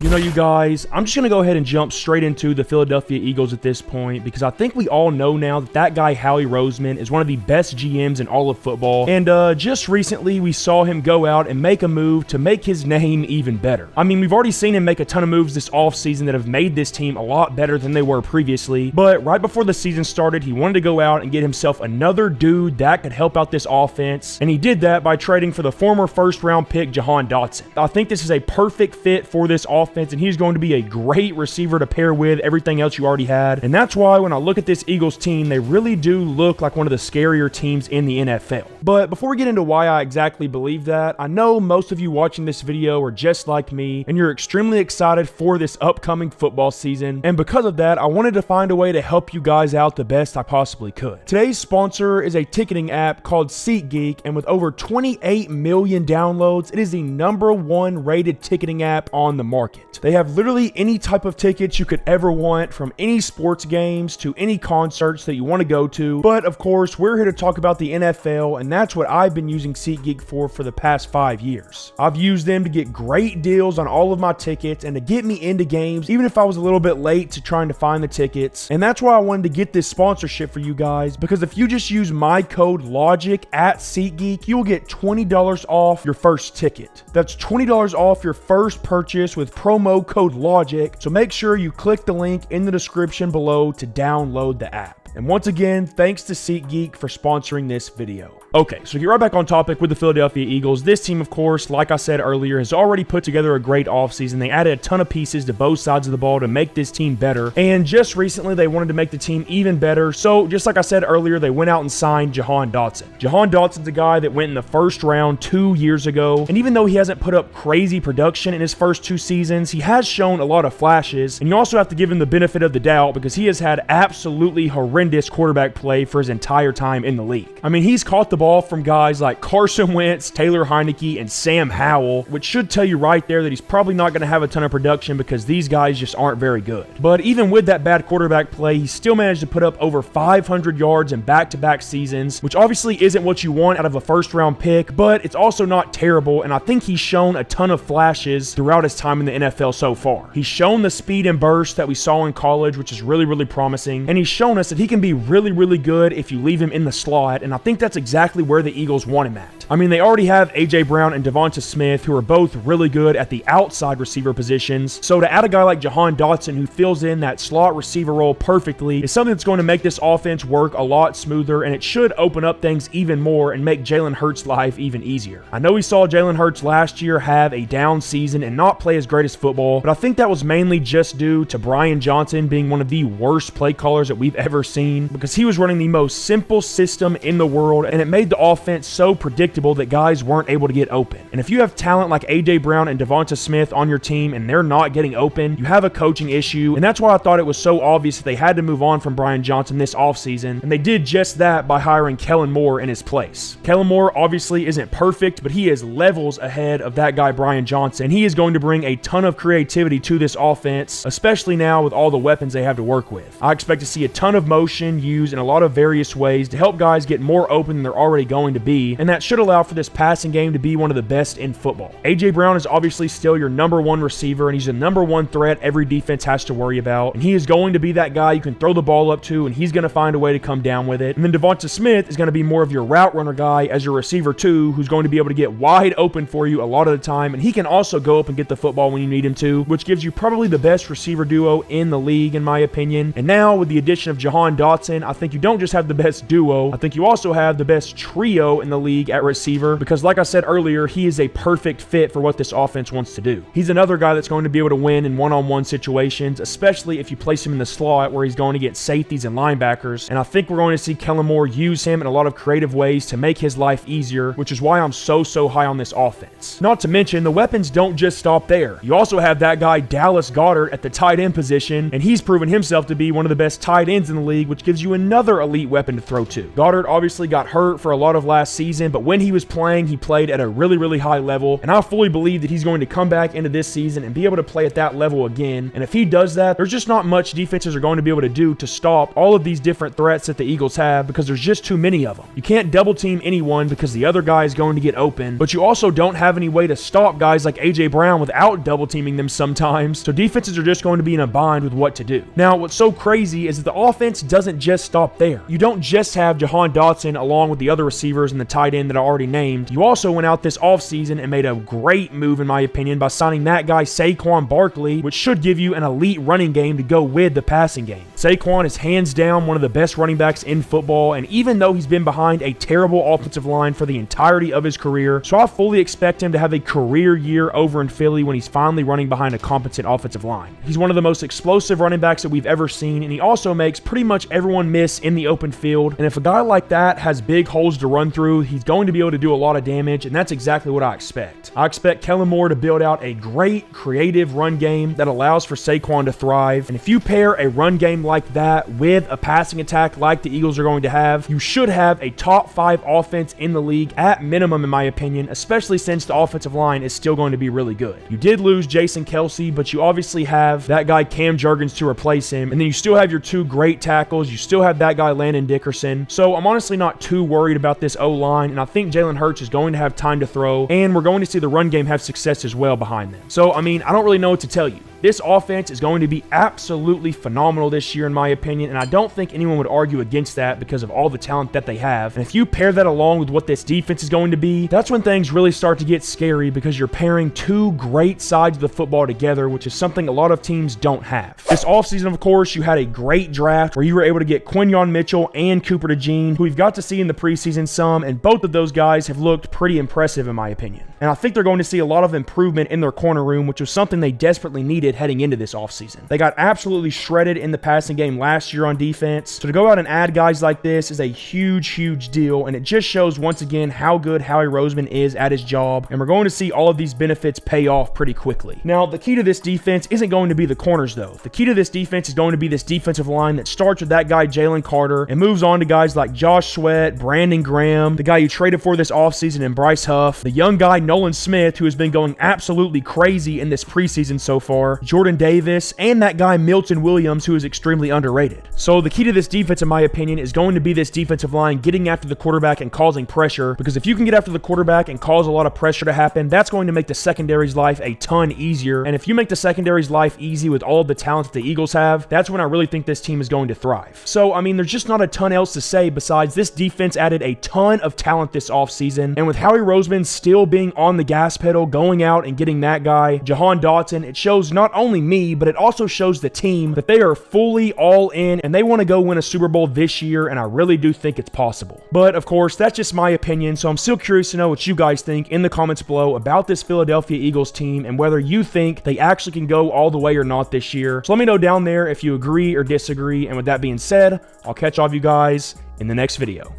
You know, you guys, I'm just going to go ahead and jump straight into the Philadelphia Eagles at this point because I think we all know now that that guy, Howie Roseman, is one of the best GMs in all of football. And just recently, we saw him go out and make a move to make his name even better. I mean, we've already seen him make a ton of moves this offseason that have made this team a lot better than they were previously. But right before the season started, he wanted to go out and get himself another dude that could help out this offense. And he did that by trading for the former first-round pick, Jahan Dotson. I think this is a perfect fit for this offense, and he's going to be a great receiver to pair with everything else you already had. And that's why when I look at this Eagles team, they really do look like one of the scarier teams in the NFL. But before we get into why I exactly believe that, I know most of you watching this video are just like me, and you're extremely excited for this upcoming football season. And because of that, I wanted to find a way to help you guys out the best I possibly could. Today's sponsor is a ticketing app called SeatGeek, and with over 28 million downloads, it is the #1 rated ticketing app on the market. They have literally any type of tickets you could ever want, from any sports games to any concerts that you want to go to. But of course, we're here to talk about the NFL, and that's what I've been using SeatGeek for the past 5 years. I've used them to get great deals on all of my tickets and to get me into games, even if I was a little bit late to trying to find the tickets. And that's why I wanted to get this sponsorship for you guys, because if you just use my code LOGIC at SeatGeek, you'll get $20 off your first ticket. That's $20 off your first purchase with promo code LOGIC, so make sure you click the link in the description below to download the app. And once again, thanks to SeatGeek for sponsoring this video. Okay, so get right back on topic with the Philadelphia Eagles. This team, of course, like I said earlier, has already put together a great offseason. They added a ton of pieces to both sides of the ball to make this team better. And just recently, they wanted to make the team even better. So just like I said earlier, they went out and signed Jahan Dotson. Jahan Dotson's a guy that went in the first round 2 years ago. And even though he hasn't put up crazy production in his first 2 seasons, he has shown a lot of flashes. And you also have to give him the benefit of the doubt because he has had absolutely horrendous quarterback play for his entire time in the league. I mean, he's caught the ball from guys like Carson Wentz, Taylor Heineke, and Sam Howell, which should tell you right there that he's probably not going to have a ton of production because these guys just aren't very good. But even with that bad quarterback play, he still managed to put up over 500 yards in back-to-back seasons, which obviously isn't what you want out of a first-round pick, but it's also not terrible, and I think he's shown a ton of flashes throughout his time in the NFL so far. He's shown the speed and burst that we saw in college, which is really, really promising, and he's shown us that he can be really, really good if you leave him in the slot, and I think that's exactly where the Eagles want him at. I mean, they already have A.J. Brown and Devonta Smith, who are both really good at the outside receiver positions, so to add a guy like Jahan Dotson, who fills in that slot receiver role perfectly, is something that's going to make this offense work a lot smoother, and it should open up things even more and make Jalen Hurts' life even easier. I know we saw Jalen Hurts last year have a down season and not play his greatest football, but I think that was mainly just due to Brian Johnson being one of the worst play callers that we've ever seen, because he was running the most simple system in the world, and it made the offense so predictable that guys weren't able to get open. And if you have talent like A.J. Brown and Devonta Smith on your team and they're not getting open, you have a coaching issue, and that's why I thought it was so obvious that they had to move on from Brian Johnson this offseason, and they did just that by hiring Kellen Moore in his place. Kellen Moore obviously isn't perfect, but he is levels ahead of that guy Brian Johnson, and he is going to bring a ton of creativity to this offense, especially now with all the weapons they have to work with. I expect to see a ton of motion used in a lot of various ways to help guys get more open than they're already going to be, and that should allow for this passing game to be one of the best in football. A.J. Brown is obviously still your #1 receiver, and he's the #1 threat every defense has to worry about, and he is going to be that guy you can throw the ball up to, and he's going to find a way to come down with it. And then Devonta Smith is going to be more of your route runner guy as your receiver too, who's going to be able to get wide open for you a lot of the time, and he can also go up and get the football when you need him to, which gives you probably the best receiver duo in the league in my opinion. And now with the addition of Jahan Dotson, I think you don't just have the best duo, I think you also have the best trio in the league at receiver, because like I said earlier, he is a perfect fit for what this offense wants to do. He's another guy that's going to be able to win in one-on-one situations, especially if you place him in the slot where he's going to get safeties and linebackers, and I think we're going to see Kellen Moore use him in a lot of creative ways to make his life easier, which is why I'm so high on this offense. Not to mention, the weapons don't just stop there. You also have that guy Dallas Goedert at the tight end position, and he's proven himself to be one of the best tight ends in the league which gives you another elite weapon to throw to. Goddard obviously got hurt for a lot of last season, but when he was playing, he played at a really, really high level, and I fully believe that he's going to come back into this season and be able to play at that level again. And if he does that, there's just not much defenses are going to be able to do to stop all of these different threats that the Eagles have, because there's just too many of them. You can't double team anyone because the other guy is going to get open, but you also don't have any way to stop guys like AJ Brown without double teaming them sometimes, so defenses are just going to be in a bind with what to do. Now, what's so crazy is that the offense doesn't just stop there. You don't just have Jahan Dotson along with the other receivers and the tight end that I already named. You also went out this offseason and made a great move, in my opinion, by signing that guy Saquon Barkley, which should give you an elite running game to go with the passing game. Saquon is hands down one of the best running backs in football, and even though he's been behind a terrible offensive line for the entirety of his career, so I fully expect him to have a career year over in Philly when he's finally running behind a competent offensive line. He's one of the most explosive running backs that we've ever seen, and he also makes pretty much everyone miss in the open field, and if a guy like that has big holes to run through, he's going to be able to do a lot of damage, and that's exactly what I expect. I expect Kellen Moore to build out a great, creative run game that allows for Saquon to thrive, and if you pair a run game like that with a passing attack like the Eagles are going to have, you should have a top 5 offense in the league at minimum, in my opinion, especially since the offensive line is still going to be really good. You did lose Jason Kelce, but you obviously have that guy Cam Jurgens to replace him, and then you still have your 2 great tackles. You still have that guy Landon Dickerson, so I'm honestly not too worried about this O-line, and I think Jalen Hurts is going to have time to throw, and we're going to see the run game have success as well behind them. So, I mean, I don't really know what to tell you. This offense is going to be absolutely phenomenal this year, in my opinion, and I don't think anyone would argue against that because of all the talent that they have. And if you pair that along with what this defense is going to be, that's when things really start to get scary, because you're pairing 2 great sides of the football together, which is something a lot of teams don't have. This offseason, of course, you had a great draft where you were able to get Quinyon Mitchell and Cooper DeJean, who we've got to see in the preseason some, and both of those guys have looked pretty impressive, in my opinion. And I think they're going to see a lot of improvement in their corner room, which was something they desperately needed heading into this offseason. They got absolutely shredded in the passing game last year on defense, so to go out and add guys like this is a huge, huge deal, and it just shows once again how good Howie Roseman is at his job, and we're going to see all of these benefits pay off pretty quickly. Now, the key to this defense isn't going to be the corners, though. The key to this defense is going to be this defensive line that starts with that guy Jalen Carter and moves on to guys like Josh Sweat, Brandon Graham, the guy you traded for this offseason in Bryce Huff, the young guy Nolan Smith, who has been going absolutely crazy in this preseason so far, Jordan Davis, and that guy Milton Williams, who is extremely underrated. So the key to this defense, in my opinion, is going to be this defensive line getting after the quarterback and causing pressure, because if you can get after the quarterback and cause a lot of pressure to happen, that's going to make the secondary's life a ton easier, and if you make the secondary's life easy with all of the talent that the Eagles have, that's when I really think this team is going to thrive. So, I mean, there's just not a ton else to say besides this defense added a ton of talent this offseason, and with Howie Roseman still being on the gas pedal, going out and getting that guy, Jahan Dotson, it shows not only me, but it also shows the team that they are fully all in and they want to go win a Super Bowl this year, and I really do think it's possible. But of course, that's just my opinion, so I'm still curious to know what you guys think in the comments below about this Philadelphia Eagles team and whether you think they actually can go all the way or not this year. So let me know down there if you agree or disagree, and with that being said, I'll catch all of you guys in the next video.